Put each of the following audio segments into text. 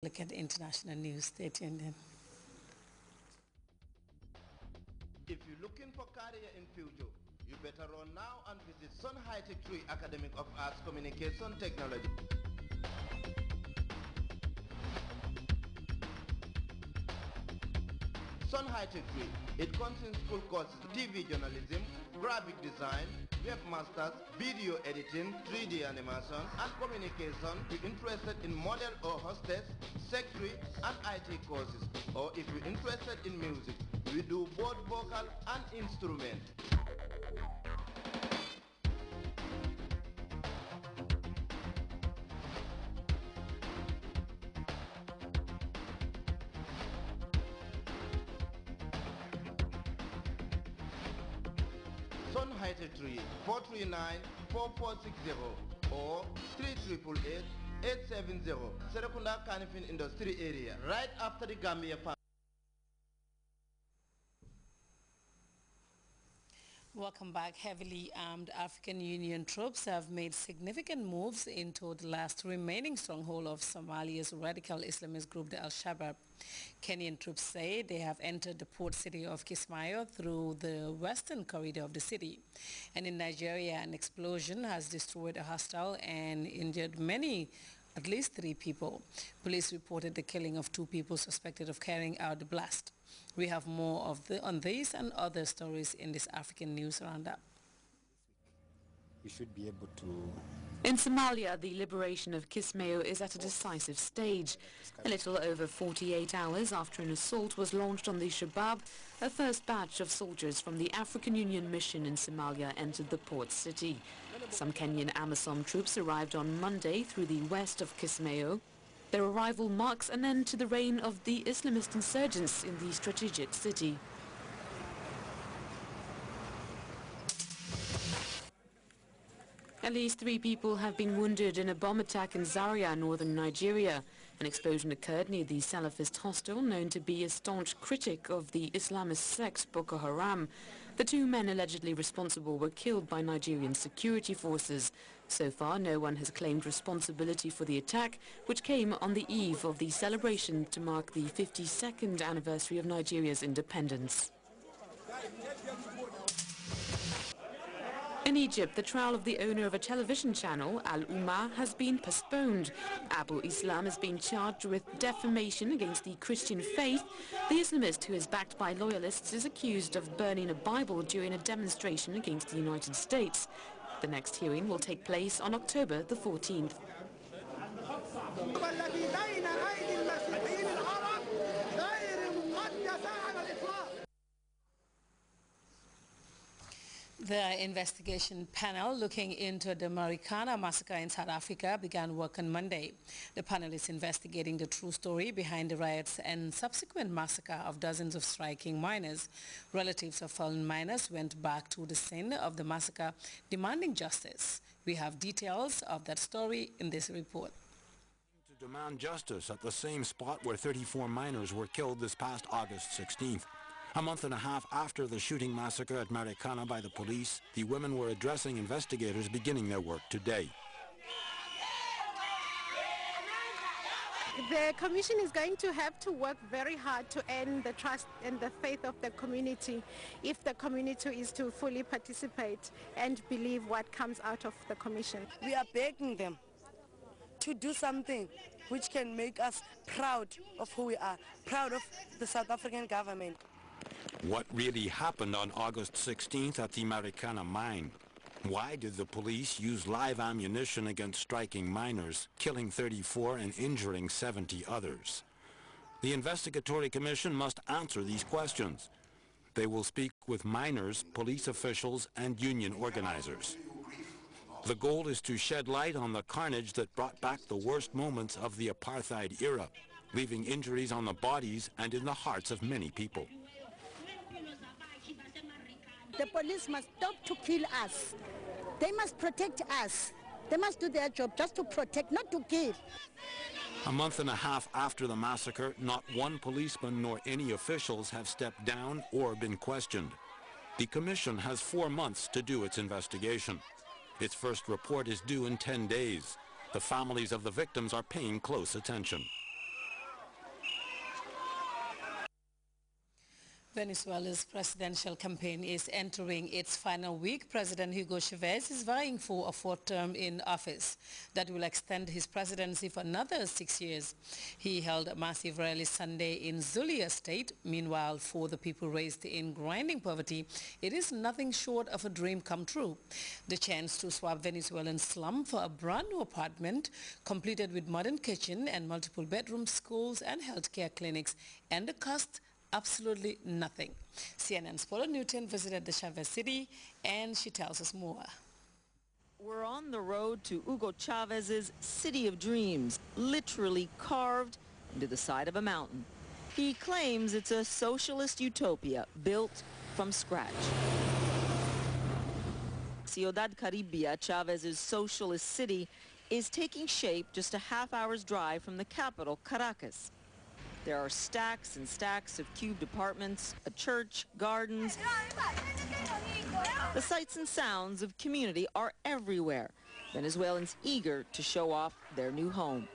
Look at international news. Stay tuned in. If you're looking for career in future, you better run now and visit Sun High Tech 3 Academic of Arts Communication Technology. Sun High Tech 3. It contains full courses TV journalism, graphic design, webmasters, video editing, 3D animation, and communication. If you're interested in model or hostess, secretary, and IT courses, or if you're interested in music, we do both vocal and instrument. Sun High Tech 3 439-4460 or 3888-870 Serekunda Kanifing Industry Area, right after the Gambia Farm. Welcome back. Heavily armed African Union troops have made significant moves into the last remaining stronghold of Somalia's radical Islamist group, the Al-Shabaab. Kenyan troops say they have entered the port city of Kismayo through the western corridor of the city. And in Nigeria, an explosion has destroyed a hostel and injured at least 3 people. Police reported the killing of 2 people suspected of carrying out the blast. We have more on these and other stories in this African News Roundup. We should be able to... In Somalia, the liberation of Kismayo is at a decisive stage. A little over 48 hours after an assault was launched on the Shabaab, a first batch of soldiers from the African Union mission in Somalia entered the port city. Some Kenyan AMISOM troops arrived on Monday through the west of Kismayo. Their arrival marks an end to the reign of the Islamist insurgents in the strategic city. At least 3 people have been wounded in a bomb attack in Zaria, northern Nigeria. An explosion occurred near the Salafist hostel, known to be a staunch critic of the Islamist sect Boko Haram. The 2 men allegedly responsible were killed by Nigerian security forces. So far, no one has claimed responsibility for the attack, which came on the eve of the celebration to mark the 52nd anniversary of Nigeria's independence. In Egypt, the trial of the owner of a television channel, Al Ummah, has been postponed. Abu Islam has been charged with defamation against the Christian faith. The Islamist, who is backed by loyalists, is accused of burning a Bible during a demonstration against the United States. The next hearing will take place on October the 14th. The investigation panel looking into the Marikana massacre in South Africa began work on Monday. The panel is investigating the true story behind the riots and subsequent massacre of dozens of striking miners. Relatives of fallen miners went back to the scene of the massacre demanding justice. We have details of that story in this report. To demand justice at the same spot where 34 miners were killed this past August 16th. A month and a half after the shooting massacre at Marikana by the police, the women were addressing investigators beginning their work today. The Commission is going to have to work very hard to earn the trust and the faith of the community if the community is to fully participate and believe what comes out of the Commission. We are begging them to do something which can make us proud of who we are, proud of the South African government. What really happened on August 16th at the Marikana mine? Why did the police use live ammunition against striking miners, killing 34 and injuring 70 others? The Investigatory Commission must answer these questions. They will speak with miners, police officials, and union organizers. The goal is to shed light on the carnage that brought back the worst moments of the apartheid era, leaving injuries on the bodies and in the hearts of many people. The police must stop to kill us. They must protect us. They must do their job just to protect, not to kill. A month and a half after the massacre, not one policeman nor any officials have stepped down or been questioned. The Commission has 4 months to do its investigation. Its first report is due in 10 days. The families of the victims are paying close attention. Venezuela's presidential campaign is entering its final week. President Hugo Chavez is vying for a fourth term in office that will extend his presidency for another 6 years. He held a massive rally Sunday in Zulia state. Meanwhile, for the people raised in grinding poverty, it is nothing short of a dream come true. The chance to swap Venezuelan slum for a brand new apartment, completed with modern kitchen and multiple bedrooms, schools and healthcare clinics, and the cost absolutely nothing. CNN's Paula Newton visited the Chavez city and she tells us more. We're on the road to Hugo Chavez's City of Dreams, literally carved into the side of a mountain. He claims it's a socialist utopia built from scratch. Ciudad Caribia, Chavez's socialist city, is taking shape just a half-hour's drive from the capital, Caracas. There are stacks and stacks of cubed apartments, a church, gardens. The sights and sounds of community are everywhere. Venezuelans eager to show off their new home.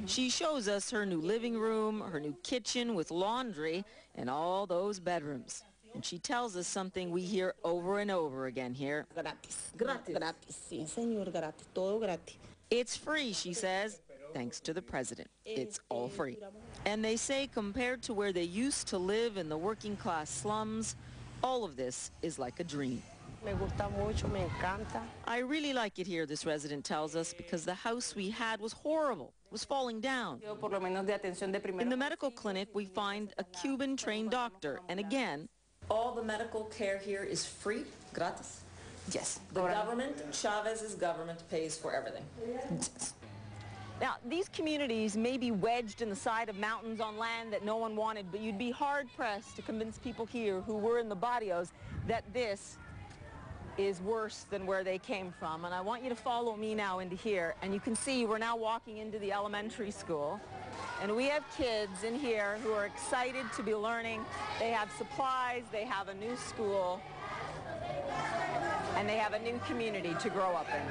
She shows us her new living room, her new kitchen with laundry, and all those bedrooms. And she tells us something we hear over and over again here. Gratis. Gratis. Gratis. Sí, señor, gratis. Todo gratis. It's free, she says. Thanks to the president. It's all free. And they say compared to where they used to live in the working class slums, all of this is like a dream. Me gusta mucho, me encanta. I really like it here, this resident tells us, because the house we had was horrible. It was falling down. In the medical clinic, we find a Cuban-trained doctor, and again, all the medical care here is free, gratis. Yes. The government, Chavez's government, pays for everything. Yes. Now, these communities may be wedged in the side of mountains on land that no one wanted, but you'd be hard-pressed to convince people here who were in the barrios that this is worse than where they came from. And I want you to follow me now into here, and you can see we're now walking into the elementary school. And we have kids in here who are excited to be learning. They have supplies, they have a new school, and they have a new community to grow up in.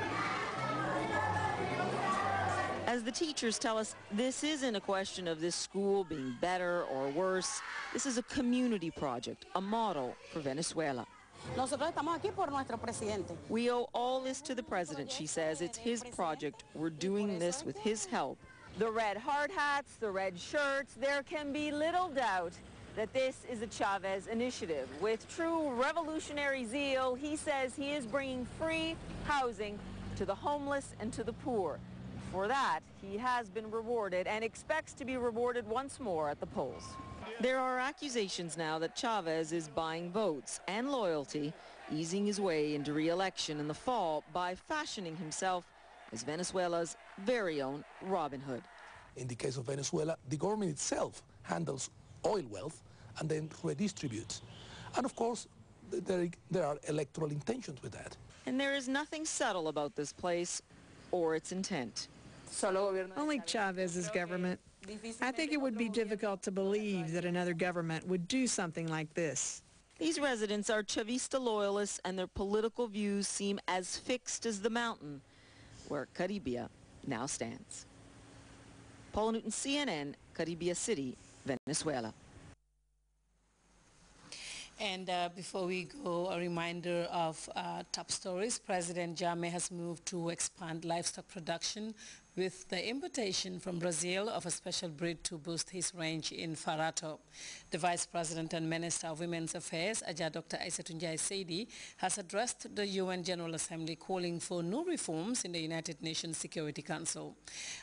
As the teachers tell us, this isn't a question of this school being better or worse. This is a community project, a model for Venezuela. Nosotros estamos aquí por nuestro presidente. We owe all this to the president, she says. It's his project. We're doing this with his help. The red hard hats, the red shirts, there can be little doubt that this is a Chavez initiative. With true revolutionary zeal, he says he is bringing free housing to the homeless and to the poor. For that, he has been rewarded and expects to be rewarded once more at the polls. There are accusations now that Chavez is buying votes and loyalty, easing his way into re-election in the fall by fashioning himself as Venezuela's very own Robin Hood. In the case of Venezuela, the government itself handles oil wealth and then redistributes. And of course, there are electoral intentions with that. And there is nothing subtle about this place or its intent. Only Chavez's government. I think it would be difficult to believe that another government would do something like this. These residents are Chavista loyalists, and their political views seem as fixed as the mountain where Caribia now stands. Paula Newton, CNN, Caribia City, Venezuela. And before we go, a reminder of top stories. President Jammeh has moved to expand livestock production with the importation from Brazil of a special breed to boost his range in Farato. The Vice President and Minister of Women's Affairs, Dr. Aissatou Seydi, has addressed the UN General Assembly calling for new reforms in the United Nations Security Council.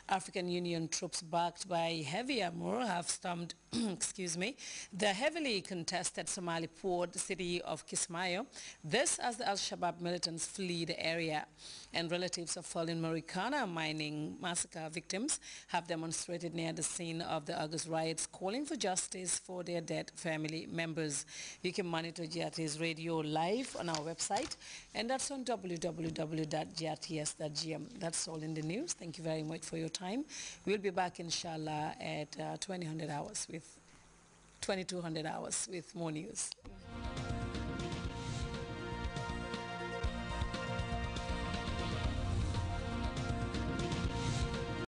African Union troops backed by heavy armor have stormed the heavily contested Somali port city of Kismayo, this as the Al-Shabaab militants flee the area. And relatives of fallen Marikana mining massacre victims have demonstrated near the scene of the August riots, calling for justice for their dead family members. You can monitor GRT's radio live on our website, and that's on www.grts.gm. That's all in the news. Thank you very much for your time. We'll be back, inshallah, at 2200 hours with more news.